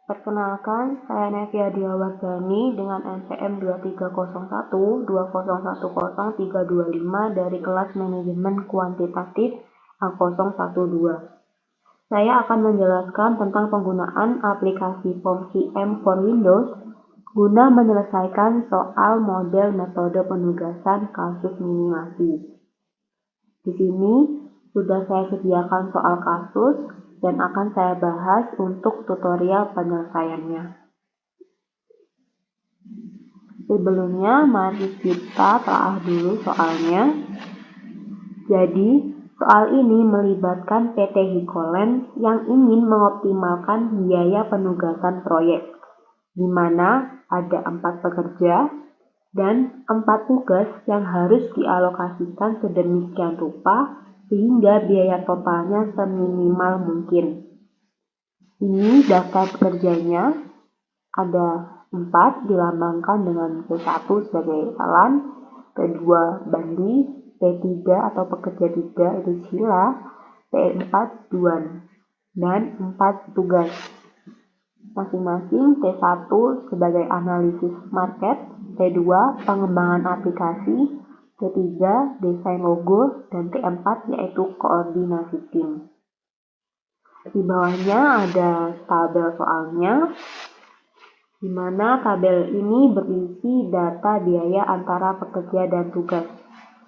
Perkenalkan, saya Nevia Diawardhani dengan NPM 230120100325 dari kelas Manajemen Kuantitatif A012. Saya akan menjelaskan tentang penggunaan aplikasi FormCM for Windows guna menyelesaikan soal model metode penugasan kasus minimasi. Di sini sudah saya sediakan soal kasus dan akan saya bahas untuk tutorial penyelesaiannya. Sebelumnya, mari kita telah dulu soalnya. Jadi, soal ini melibatkan PT Hikolen yang ingin mengoptimalkan biaya penugasan proyek, di mana ada 4 pekerja dan 4 tugas yang harus dialokasikan sedemikian rupa sehingga biaya totalnya seminimal mungkin. Ini daftar pekerjanya, ada 4 dilambangkan dengan P1 sebagai alan, P2 bandi, P3 atau pekerja 3 itu sila, P4 duan, dan 4 tugas. Masing-masing P1 sebagai analisis market, P2 pengembangan aplikasi, P3 desain logo, dan P4 yaitu koordinasi tim. Di bawahnya ada tabel soalnya, di mana tabel ini berisi data biaya antara pekerja dan tugas,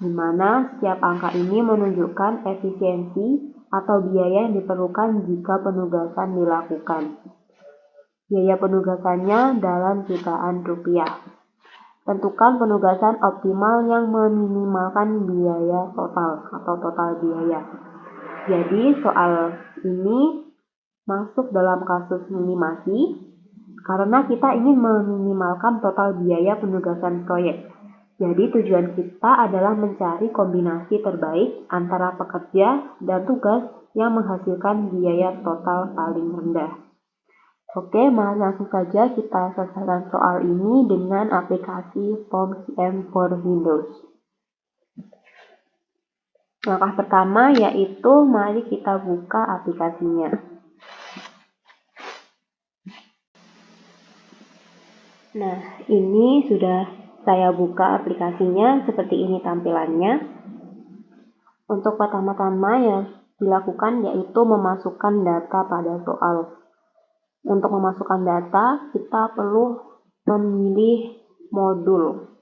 di mana setiap angka ini menunjukkan efisiensi atau biaya yang diperlukan jika penugasan dilakukan. Biaya penugasannya dalam jutaan rupiah. Tentukan penugasan optimal yang meminimalkan biaya total atau total biaya. Jadi soal ini masuk dalam kasus minimasi karena kita ingin meminimalkan total biaya penugasan proyek. Jadi tujuan kita adalah mencari kombinasi terbaik antara pekerja dan tugas yang menghasilkan biaya total paling rendah. Oke, mari langsung saja kita selesaikan soal ini dengan aplikasi FormCM for Windows. Langkah pertama yaitu mari kita buka aplikasinya. Nah, ini sudah saya buka aplikasinya, seperti ini tampilannya. Untuk pertama-tama yang dilakukan yaitu memasukkan data pada soal. Untuk memasukkan data, kita perlu memilih modul.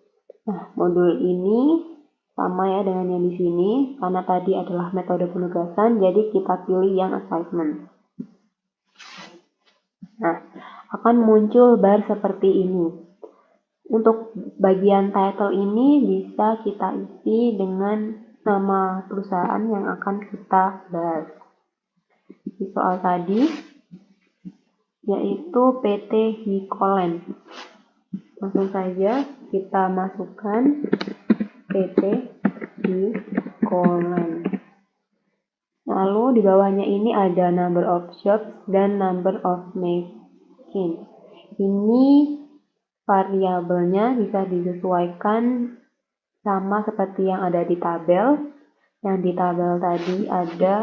Nah, modul ini sama ya dengan yang di sini, karena tadi adalah metode penugasan, jadi kita pilih yang assignment. Nah, akan muncul bar seperti ini. Untuk bagian title ini bisa kita isi dengan nama perusahaan yang akan kita bahas. Di soal tadi, yaitu PT Hikolen. Langsung saja kita masukkan PT Hikolen. Lalu di bawahnya ini ada number of jobs dan number of machines. Ini variabelnya bisa disesuaikan sama seperti yang ada di tabel. Yang di tabel tadi ada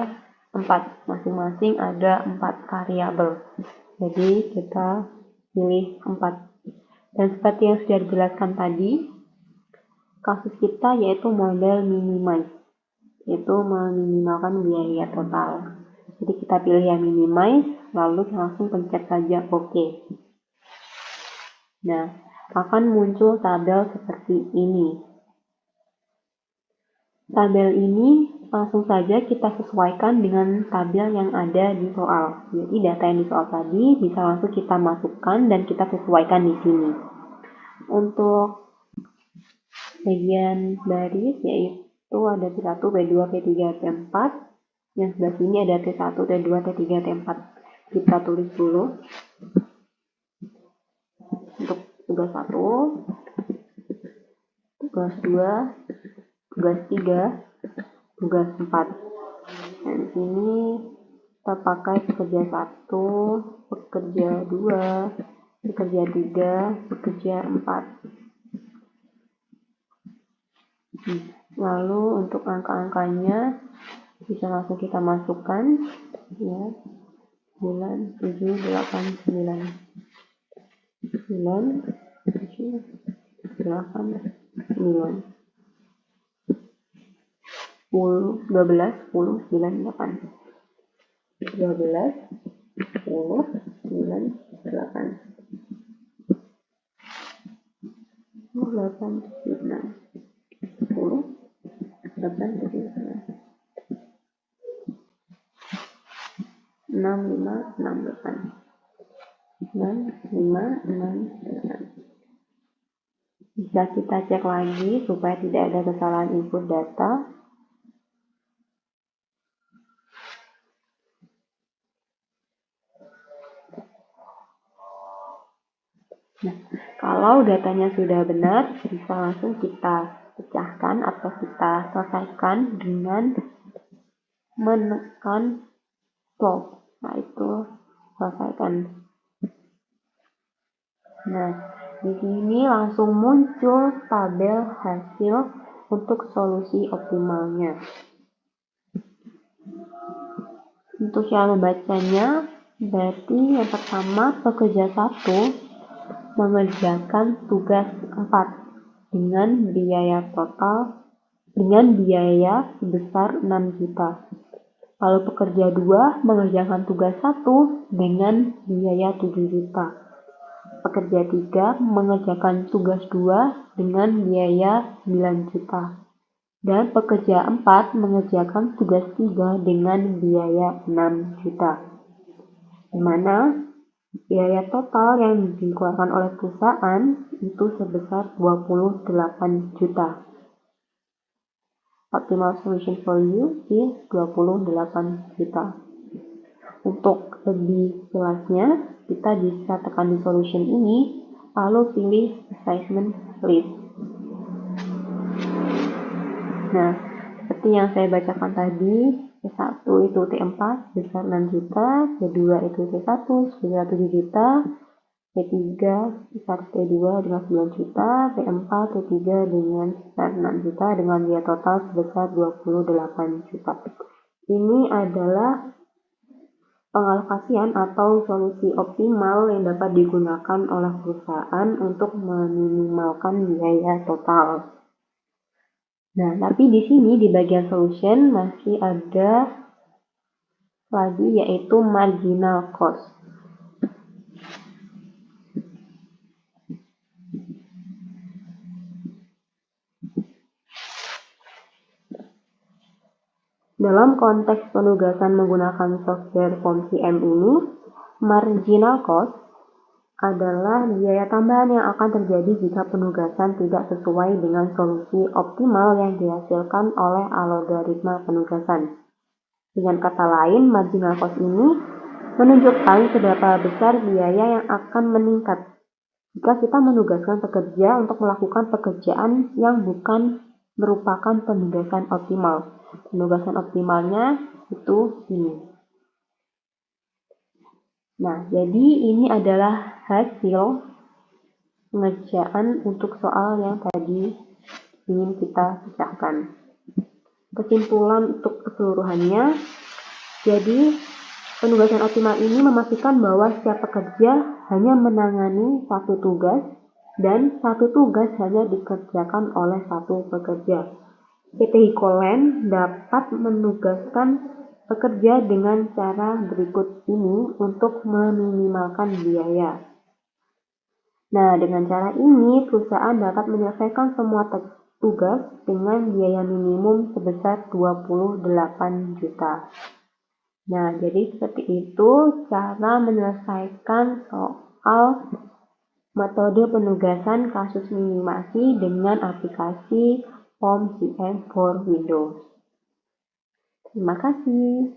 4, masing-masing ada 4 variabel. Jadi kita pilih 4. Dan seperti yang sudah dijelaskan tadi, kasus kita yaitu model minimize, yaitu meminimalkan biaya total. Jadi kita pilih yang minimize, lalu langsung pencet saja OK. Nah, akan muncul tabel seperti ini. Tabel ini langsung saja kita sesuaikan dengan tabel yang ada di soal. Jadi data yang di soal tadi bisa langsung kita masukkan dan kita sesuaikan di sini. Untuk bagian baris yaitu ada P1, P2, P3, P4. Yang sebelah sini ada T1, T2, T3, T4. Kita tulis dulu. Untuk tugas 1, tugas 2, tugas 3, tugas 4. Dan di sini kita pakai pekerja 1, pekerja 2, pekerja 3, pekerja 4. Lalu untuk angka-angkanya bisa langsung kita masukkan ya. 9, 7, 8, 9. 9, 7, 8, 9. 10, 12, 10, 9, 8. 12, 10, 9, 8. 8, 9. 10, 8, 9. 6, 5, 6, 8. 6, 5, 6, 8. Bisa kita cek lagi supaya tidak ada kesalahan input data. Nah, kalau datanya sudah benar, bisa langsung kita pecahkan atau kita selesaikan dengan menekan solve. Nah, itu selesaikan. Nah, di sini langsung muncul tabel hasil untuk solusi optimalnya. Untuk cara membacanya, berarti yang pertama pekerja 1 mengerjakan tugas 4 dengan biaya sebesar 6 juta. Lalu pekerja 2 mengerjakan tugas 1 dengan biaya 7 juta. Pekerja 3 mengerjakan tugas 2 dengan biaya 9 juta. Dan pekerja 4 mengerjakan tugas 3 dengan biaya 6 juta. Di mana biaya total yang dikeluarkan oleh perusahaan itu sebesar 28 juta. Optimal solution for you is 28 juta. Untuk lebih jelasnya, kita bisa tekan di solution ini, lalu pilih assignment list. Nah, seperti yang saya bacakan tadi, T1 itu T4 sebesar 6 juta, T2 itu T1 sebesar 7 juta, T3 sebesar T2 dengan 9 juta, T4 T3 dengan sebesar 6 juta dengan biaya total sebesar 28 juta. Ini adalah pengalokasian atau solusi optimal yang dapat digunakan oleh perusahaan untuk meminimalkan biaya total. Nah, tapi di sini di bagian solution masih ada lagi yaitu marginal cost. Dalam konteks penugasan menggunakan software FormCM ini, marginal cost adalah biaya tambahan yang akan terjadi jika penugasan tidak sesuai dengan solusi optimal yang dihasilkan oleh algoritma penugasan. Dengan kata lain, marginal cost ini menunjukkan seberapa besar biaya yang akan meningkat jika kita menugaskan pekerja untuk melakukan pekerjaan yang bukan merupakan penugasan optimal. Penugasan optimalnya itu ini. Nah, jadi ini adalah hasil pengerjaan untuk soal yang tadi ingin kita pecahkan. Kesimpulan untuk keseluruhannya, jadi penugasan optimal ini memastikan bahwa setiap pekerja hanya menangani satu tugas dan satu tugas hanya dikerjakan oleh satu pekerja. PT Hikolen dapat menugaskan pekerja dengan cara berikut ini untuk meminimalkan biaya. Nah, dengan cara ini perusahaan dapat menyelesaikan semua tugas dengan biaya minimum sebesar 28 juta. Nah, jadi seperti itu cara menyelesaikan soal metode penugasan kasus minimasi dengan aplikasi FormCM for Windows. Terima kasih.